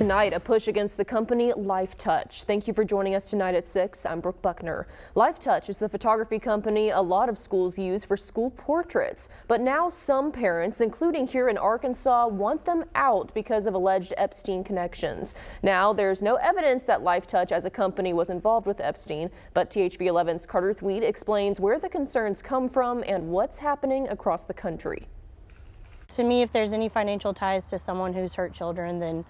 Tonight, a push against the company Lifetouch. Thank you for joining us tonight at 6. I'm Brooke Buckner. Lifetouch is the photography company a lot of schools use for school portraits. But now some parents, including here in Arkansas, want them out because of alleged Epstein connections. Now, there's no evidence that Lifetouch as a company was involved with Epstein, but THV 11's Carter Thweet explains where the concerns come from and what's happening across the country. To me, if there's any financial ties to someone who's hurt children, then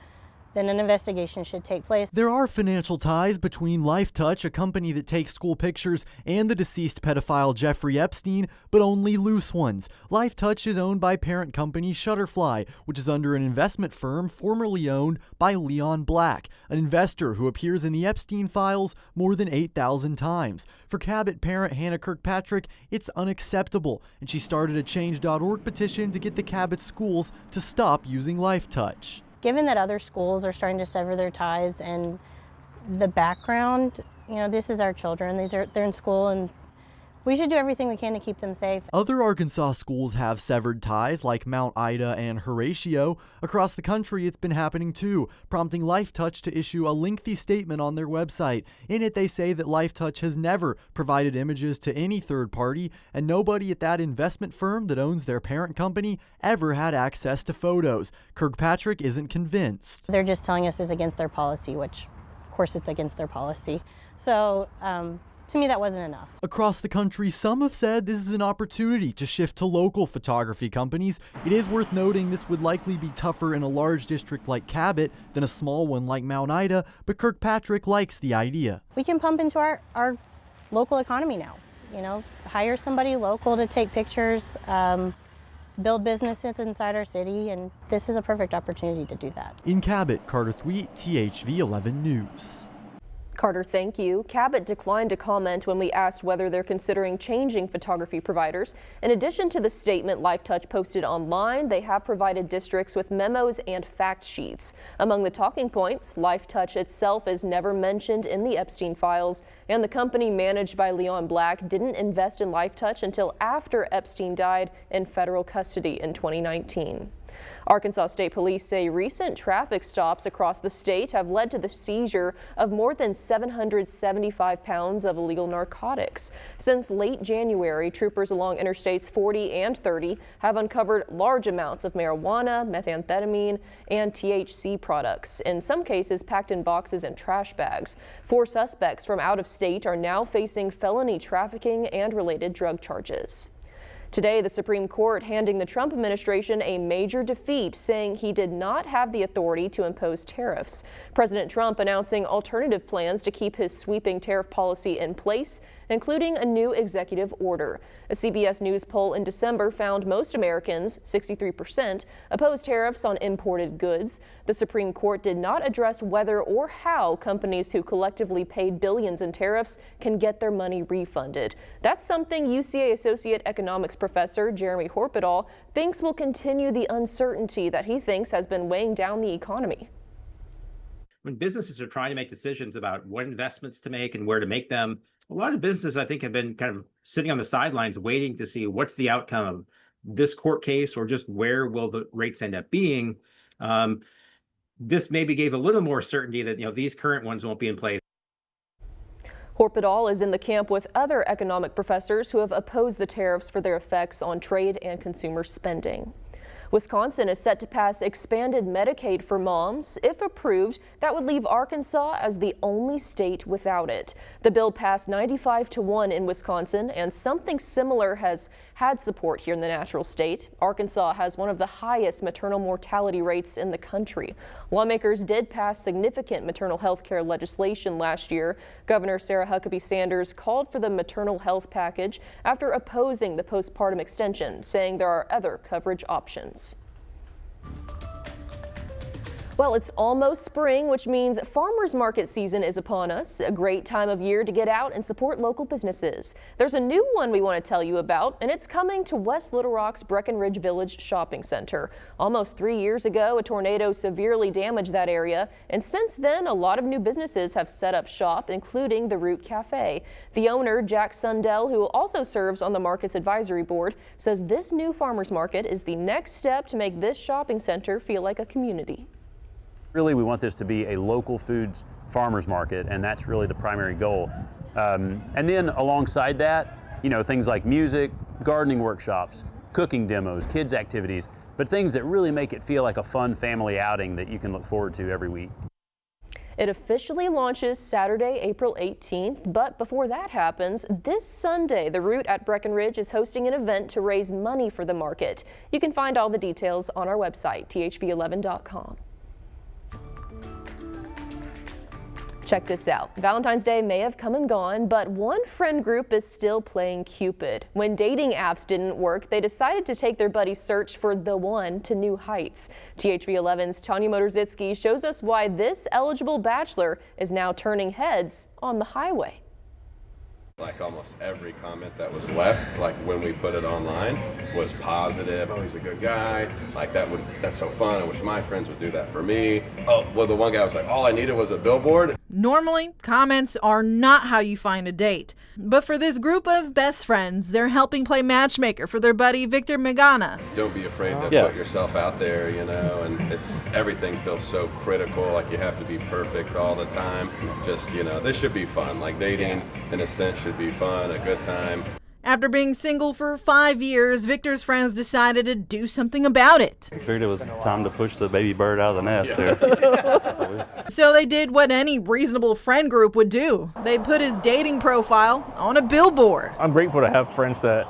an investigation should take place. There are financial ties between Lifetouch, a company that takes school pictures, and the deceased pedophile Jeffrey Epstein, but only loose ones. Lifetouch is owned by parent company Shutterfly, which is under an investment firm formerly owned by Leon Black, an investor who appears in the Epstein files more than 8,000 times. For Cabot parent Hannah Kirkpatrick, it's unacceptable, and she started a Change.org petition to get the Cabot schools to stop using Lifetouch. Given that other schools are starting to sever their ties and the background, this is our children. They're in school, and we should do everything we can to keep them safe. Other Arkansas schools have severed ties, like Mount Ida and Horatio. Across the country, it's been happening too, prompting Lifetouch to issue a lengthy statement on their website. In it, they say that Lifetouch has never provided images to any third party, and nobody at that investment firm that owns their parent company ever had access to photos. Kirkpatrick isn't convinced. They're just telling us it's against their policy, which, of course, it's against their policy. So, to me, that wasn't enough. Across the country, some have said this is an opportunity to shift to local photography companies. It is worth noting this would likely be tougher in a large district like Cabot than a small one like Mount Ida, but Kirkpatrick likes the idea. We can pump into our local economy now. Hire somebody local to take pictures, build businesses inside our city, and this is a perfect opportunity to do that. In Cabot, Carter Thweet, THV 11 News. Carter, thank you. Cabot declined to comment when we asked whether they're considering changing photography providers. In addition to the statement Lifetouch posted online, they have provided districts with memos and fact sheets. Among the talking points, Lifetouch itself is never mentioned in the Epstein files, and the company managed by Leon Black didn't invest in Lifetouch until after Epstein died in federal custody in 2019. Arkansas State Police say recent traffic stops across the state have led to the seizure of more than 775 pounds of illegal narcotics. Since late January, troopers along Interstates 40 and 30 have uncovered large amounts of marijuana, methamphetamine, and THC products, in some cases packed in boxes and trash bags. 4 suspects from out of state are now facing felony trafficking and related drug charges. Today, the Supreme Court handing the Trump administration a major defeat, saying he did not have the authority to impose tariffs. President Trump announcing alternative plans to keep his sweeping tariff policy in place, including a new executive order. A CBS News poll in December found most Americans, 63%, oppose tariffs on imported goods. The Supreme Court did not address whether or how companies who collectively paid billions in tariffs can get their money refunded. That's something UCA Associate Economics professor Jeremy Horpedal thinks will continue the uncertainty that he thinks has been weighing down the economy. When businesses are trying to make decisions about what investments to make and where to make them, a lot of businesses, I think, have been kind of sitting on the sidelines waiting to see what's the outcome of this court case or just where will the rates end up being. This maybe gave a little more certainty that, these current ones won't be in place. Horpedal is in the camp with other economic professors who have opposed the tariffs for their effects on trade and consumer spending. Wisconsin is set to pass expanded Medicaid for moms. If approved, that would leave Arkansas as the only state without it. The bill passed 95-1 in Wisconsin, and something similar has had support here in the natural state. Arkansas has one of the highest maternal mortality rates in the country. Lawmakers did pass significant maternal health care legislation last year. Governor Sarah Huckabee Sanders called for the maternal health package after opposing the postpartum extension, saying there are other coverage options. Well, it's almost spring, which means farmers market season is upon us. A great time of year to get out and support local businesses. There's a new one we want to tell you about, and it's coming to West Little Rock's Breckenridge Village Shopping Center. Almost 3 years ago, a tornado severely damaged that area, and since then, a lot of new businesses have set up shop, including the Root Cafe. The owner, Jack Sundell, who also serves on the market's advisory board, says this new farmers market is the next step to make this shopping center feel like a community. Really, we want this to be a local foods farmers market, and that's really the primary goal. And then alongside that, things like music, gardening workshops, cooking demos, kids activities, but things that really make it feel like a fun family outing that you can look forward to every week. It officially launches Saturday, April 18th, but before that happens, this Sunday, the Root at Breckenridge is hosting an event to raise money for the market. You can find all the details on our website, thv11.com. Check this out. Valentine's Day may have come and gone, but one friend group is still playing Cupid. When dating apps didn't work, they decided to take their buddy's search for the one to new heights. THV11's Tanya Motorzitsky shows us why this eligible bachelor is now turning heads on the highway. Like almost every comment that was left, like when we put it online, was positive. Oh, he's a good guy. Like that's so fun. I wish my friends would do that for me. Oh, well, the one guy was like, all I needed was a billboard. Normally, comments are not how you find a date. But for this group of best friends, they're helping play matchmaker for their buddy Victor Magana. Don't be afraid to put yourself out there, and everything feels so critical. Like you have to be perfect all the time. Just, this should be fun. Like dating, in a sense, should be fun, a good time. After being single for 5 years, Victor's friends decided to do something about it. I figured it was time to push the baby bird out of the nest there. So they did what any reasonable friend group would do. They put his dating profile on a billboard. I'm grateful to have friends that,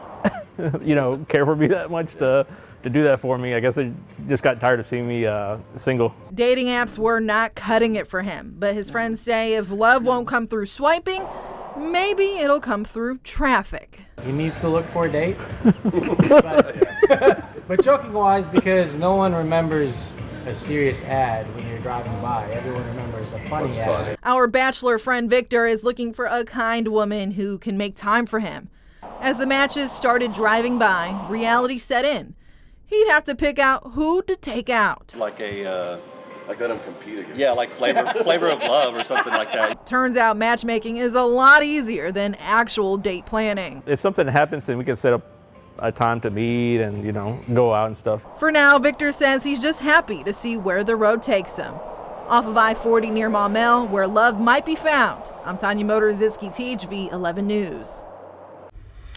care for me that much to do that for me. I guess they just got tired of seeing me single. Dating apps were not cutting it for him, but his friends say if love won't come through swiping, maybe it'll come through traffic. He needs to look for a date. but joking wise, because no one remembers a serious ad when you're driving by. Everyone remembers a funny ad. Our bachelor friend Victor is looking for a kind woman who can make time for him. As the matches started driving by, reality set in. He'd have to pick out who to take out. Like a Like let them compete again. yeah, like flavor of love or something like that. Turns out matchmaking is a lot easier than actual date planning. If something happens, then we can set up a time to meet and, go out and stuff. For now, Victor says he's just happy to see where the road takes him. Off of I-40 near Maumelle, where love might be found. I'm Tanya Motorzitsky, THV 11 News.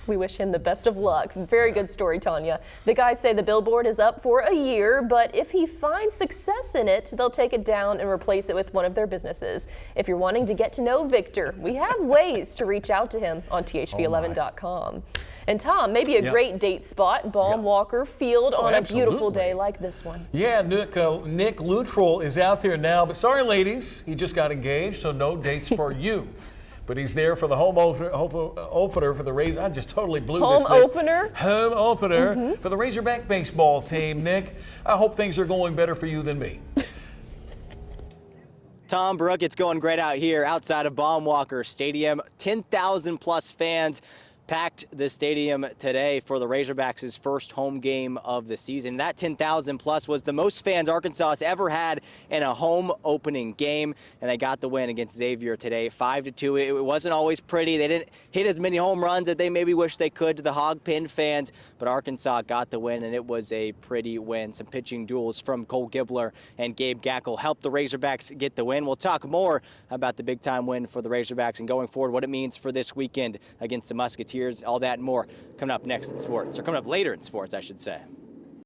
We wish him the best of luck. Very good story, Tanya. The guys say the billboard is up for a year, but if he finds success in it, they'll take it down and replace it with one of their businesses. If you're wanting to get to know Victor, we have ways to reach out to him on thv11.com. And Tom, maybe a great date spot, Baum Walker Field on a beautiful day like this one. Yeah, Nick Luttrell is out there now, but sorry ladies, he just got engaged, so no dates for you. But he's there for the home opener for the Razor. I just totally blew this. Home opener for the Razorback baseball team, Nick. I hope things are going better for you than me. Tom, Brooke, it's going great out here outside of Baum Walker Stadium. 10,000 plus fans packed the stadium today for the Razorbacks' first home game of the season. That 10,000 plus was the most fans Arkansas has ever had in a home opening game, and they got the win against Xavier today, 5-2. It wasn't always pretty. They didn't hit as many home runs that they maybe wish they could to the Hog Pen fans, but Arkansas got the win, and it was a pretty win. Some pitching duels from Cole Gibbler and Gabe Gackle helped the Razorbacks get the win. We'll talk more about the big-time win for the Razorbacks and going forward, what it means for this weekend against the Musketeers. All that and more coming up next in sports, or coming up later in sports, I should say.